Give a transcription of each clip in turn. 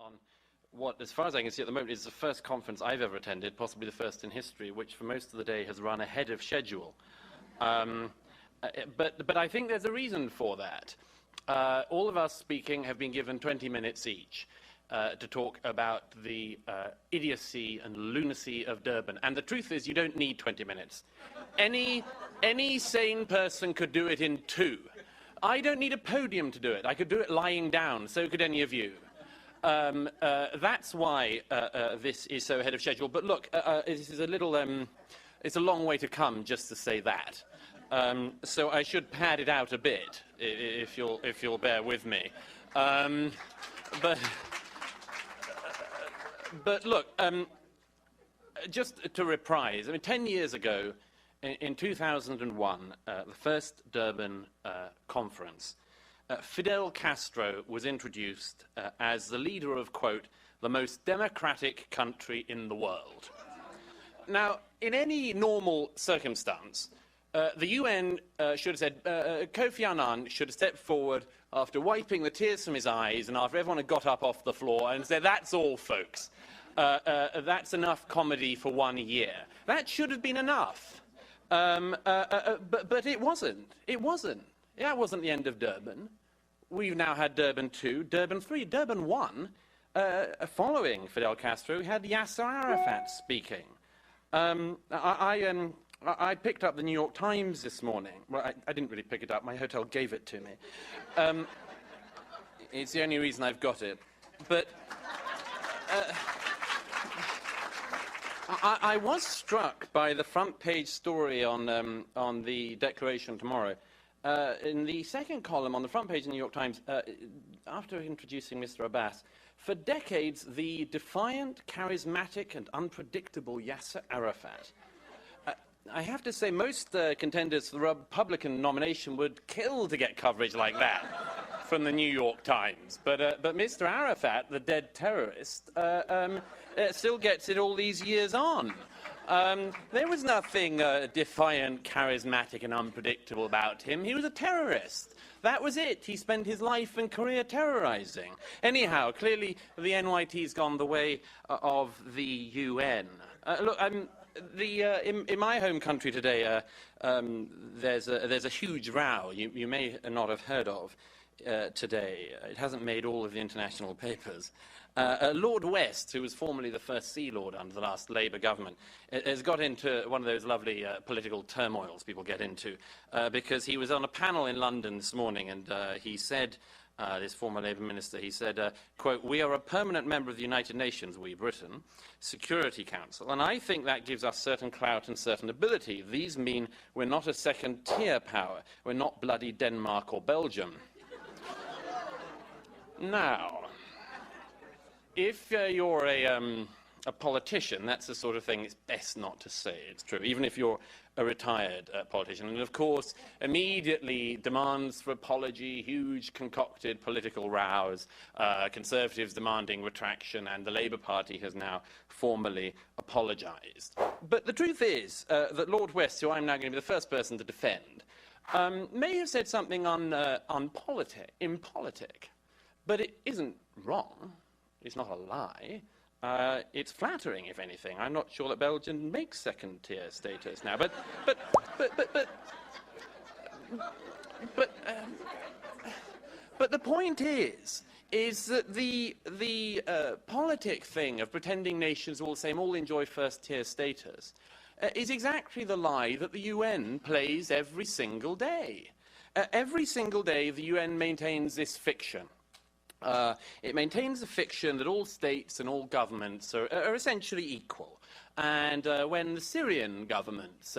on what, as far as I can see at the moment, is the first conference I've ever attended, possibly the first in history, which for most of the day has run ahead of schedule. But I think there's a reason for that. All of us speaking have been given 20 minutes each to talk about the idiocy and lunacy of Durban. And the truth is, you don't need 20 minutes. Any sane person could do it in 2. I don't need a podium to do it. I could do it lying down. So could any of you. That's why this is so ahead of schedule. But look, this is a little, it's a long way to come just to say that. So I should pad it out a bit, if you'll bear with me. But look, just to reprise, I mean, 10 years ago, in 2001, the first Durban conference, Fidel Castro was introduced as the leader of, quote, the most democratic country in the world. Now, in any normal circumstance, the UN should have said, Kofi Annan should have stepped forward after wiping the tears from his eyes and after everyone had got up off the floor and said, that's all, folks. That's enough comedy for 1 year. That should have been enough. But it wasn't. It wasn't. That wasn't the end of Durban. We've now had Durban 2, Durban 3, Durban 1. Following Fidel Castro, we had Yasser Arafat speaking. I picked up the New York Times this morning. Well, I didn't really pick it up. My hotel gave it to me. It's the only reason I've got it. But I was struck by the front page story on the Declaration tomorrow. In the second column on the front page of the New York Times, after introducing Mr. Abbas, for decades, the defiant, charismatic, and unpredictable Yasser Arafat. I have to say, most contenders for the Republican nomination would kill to get coverage like that from the New York Times. But Mr. Arafat, the dead terrorist, still gets it all these years on. There was nothing defiant, charismatic, and unpredictable about him. He was a terrorist. That was it. He spent his life and career terrorizing. Anyhow, clearly the NYT's gone the way of the UN. Look, in my home country today, there's a huge row you may not have heard of today. It hasn't made all of the international papers. Lord West, who was formerly the first Sea Lord under the last Labour government, has got into one of those lovely political turmoils people get into because he was on a panel in London this morning and he said, this former Labour minister, he said, quote, we are a permanent member of the United Nations, we, Britain, Security Council, and I think that gives us certain clout and certain ability. These mean we're not a second-tier power. We're not bloody Denmark or Belgium. Now, if you're a politician, that's the sort of thing it's best not to say. It's true, even if you're a retired politician. And, of course, immediately demands for apology, huge concocted political rows, Conservatives demanding retraction, and the Labour Party has now formally apologised. But the truth is that Lord West, who I'm now going to be the first person to defend, may have said something impolitic, but it isn't wrong. It's not a lie. It's flattering, if anything. I'm not sure that Belgium makes second-tier status now, but the point is that the politic thing of pretending nations all the same all enjoy first-tier status is exactly the lie that the UN plays every single day. Every single day, the UN maintains this fiction. It maintains the fiction that all states and all governments are essentially equal. And when the Syrian government's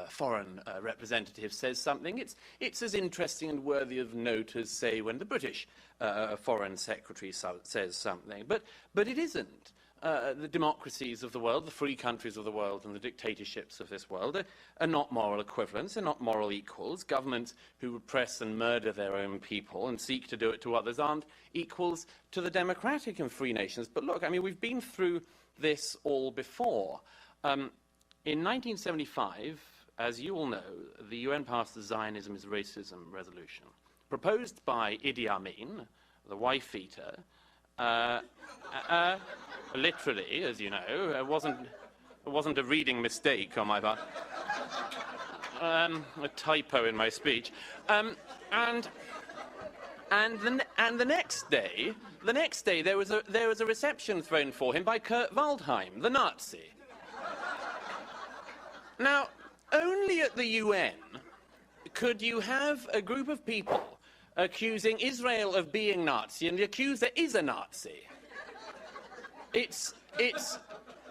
foreign representative says something, it's as interesting and worthy of note as, say, when the British foreign secretary says something. But it isn't. The democracies of the world, the free countries of the world, and the dictatorships of this world are not moral equivalents, they're not moral equals. Governments who repress and murder their own people and seek to do it to others aren't equals to the democratic and free nations. But look, I mean, we've been through this all before. In 1975, as you all know, the UN passed the Zionism is Racism resolution, proposed by Idi Amin, the wife-eater, Literally, as you know. It wasn't a reading mistake on my part. A typo in my speech. And the next day, there was a reception thrown for him by Kurt Waldheim, the Nazi. Now, only at the UN could you have a group of people accusing Israel of being Nazi, and the accuser is a Nazi. It's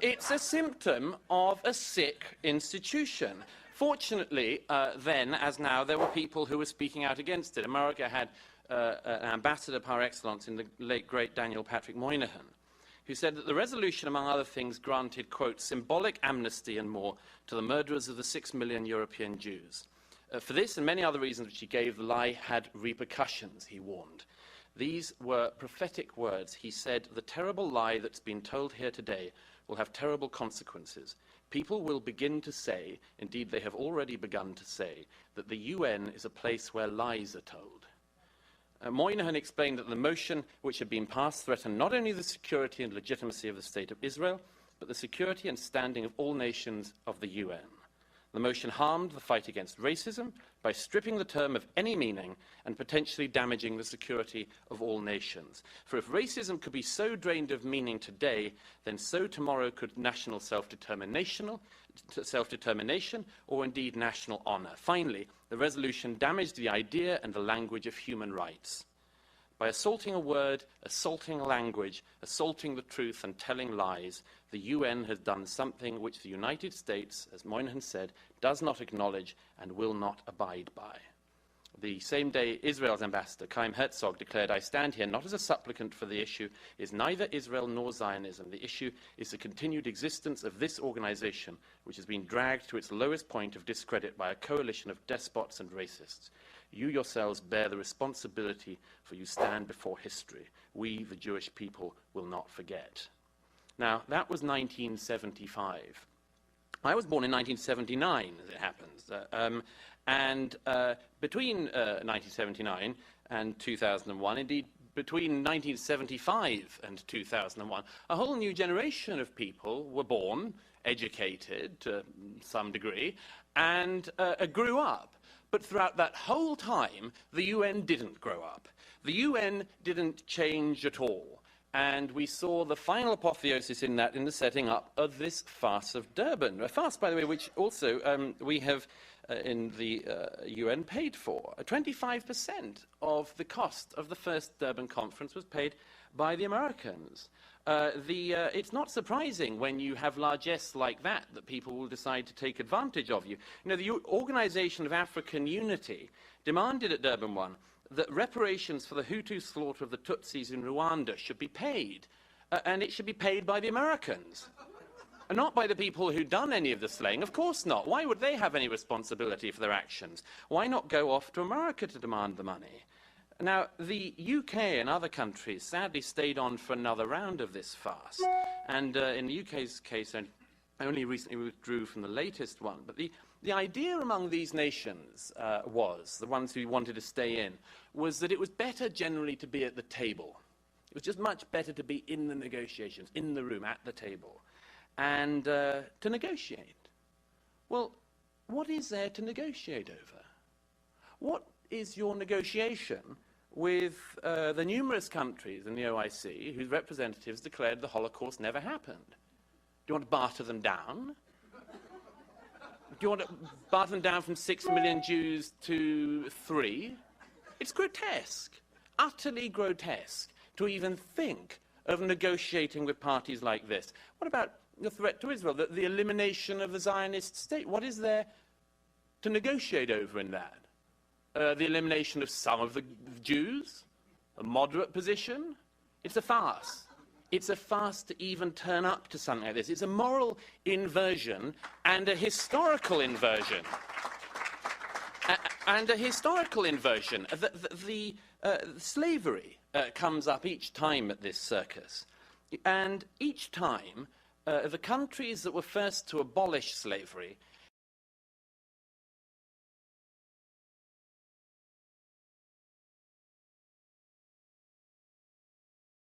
a symptom of a sick institution. Fortunately, then, as now, there were people who were speaking out against it. America had an ambassador par excellence in the late, great Daniel Patrick Moynihan, who said that the resolution, among other things, granted, quote, symbolic amnesty and more to the murderers of the 6 million European Jews. For this and many other reasons which he gave, the lie had repercussions, he warned. These were prophetic words. He said, the terrible lie that's been told here today will have terrible consequences. People will begin to say, indeed they have already begun to say, that the UN is a place where lies are told. Moynihan explained that the motion which had been passed threatened not only the security and legitimacy of the State of Israel, but the security and standing of all nations of the UN. The motion harmed the fight against racism by stripping the term of any meaning and potentially damaging the security of all nations. For if racism could be so drained of meaning today, then so tomorrow could national self-determination, or indeed national honour. Finally, the resolution damaged the idea and the language of human rights. By assaulting a word, assaulting a language, assaulting the truth and telling lies, the UN has done something which the United States, as Moynihan said, does not acknowledge and will not abide by. The same day, Israel's ambassador, Chaim Herzog, declared, I stand here not as a supplicant, for the issue is neither Israel nor Zionism. The issue is the continued existence of this organization, which has been dragged to its lowest point of discredit by a coalition of despots and racists. You yourselves bear the responsibility, for you stand before history. We, the Jewish people, will not forget. Now, that was 1975. I was born in 1979, as it happens. Between 1979 and 2001, indeed, between 1975 and 2001, a whole new generation of people were born, educated to some degree, and grew up. But throughout that whole time, the UN didn't grow up. The UN didn't change at all. And we saw the final apotheosis in that in the setting up of this farce of Durban. A farce, by the way, which also we have in the UN paid for. 25% of the cost of the first Durban conference was paid by the Americans. It's not surprising when you have largesse like that people will decide to take advantage of you. You know, the Organization of African Unity demanded at Durban 1 that reparations for the Hutu slaughter of the Tutsis in Rwanda should be paid, and it should be paid by the Americans, and not by the people who'd done any of the slaying. Of course not. Why would they have any responsibility for their actions? Why not go off to America to demand the money? Now, the UK and other countries sadly stayed on for another round of this farce, and in the UK's case, only recently withdrew from the latest one. But the idea among these nations was, the ones who wanted to stay in, was that it was better generally to be at the table. It was just much better to be in the negotiations, in the room, at the table, and to negotiate. Well, what is there to negotiate over? What is your negotiation with the numerous countries in the OIC whose representatives declared the Holocaust never happened? Do you want to barter them down? Do you want to barter them down from 6 million Jews to 3? It's grotesque, utterly grotesque, to even think of negotiating with parties like this. What about the threat to Israel, the elimination of the Zionist state? What is there to negotiate over in that? The elimination of some of the Jews? A moderate position? It's a farce. It's a farce to even turn up to something like this. It's a moral inversion and a historical inversion. Slavery comes up each time at this circus. And each time, the countries that were first to abolish slavery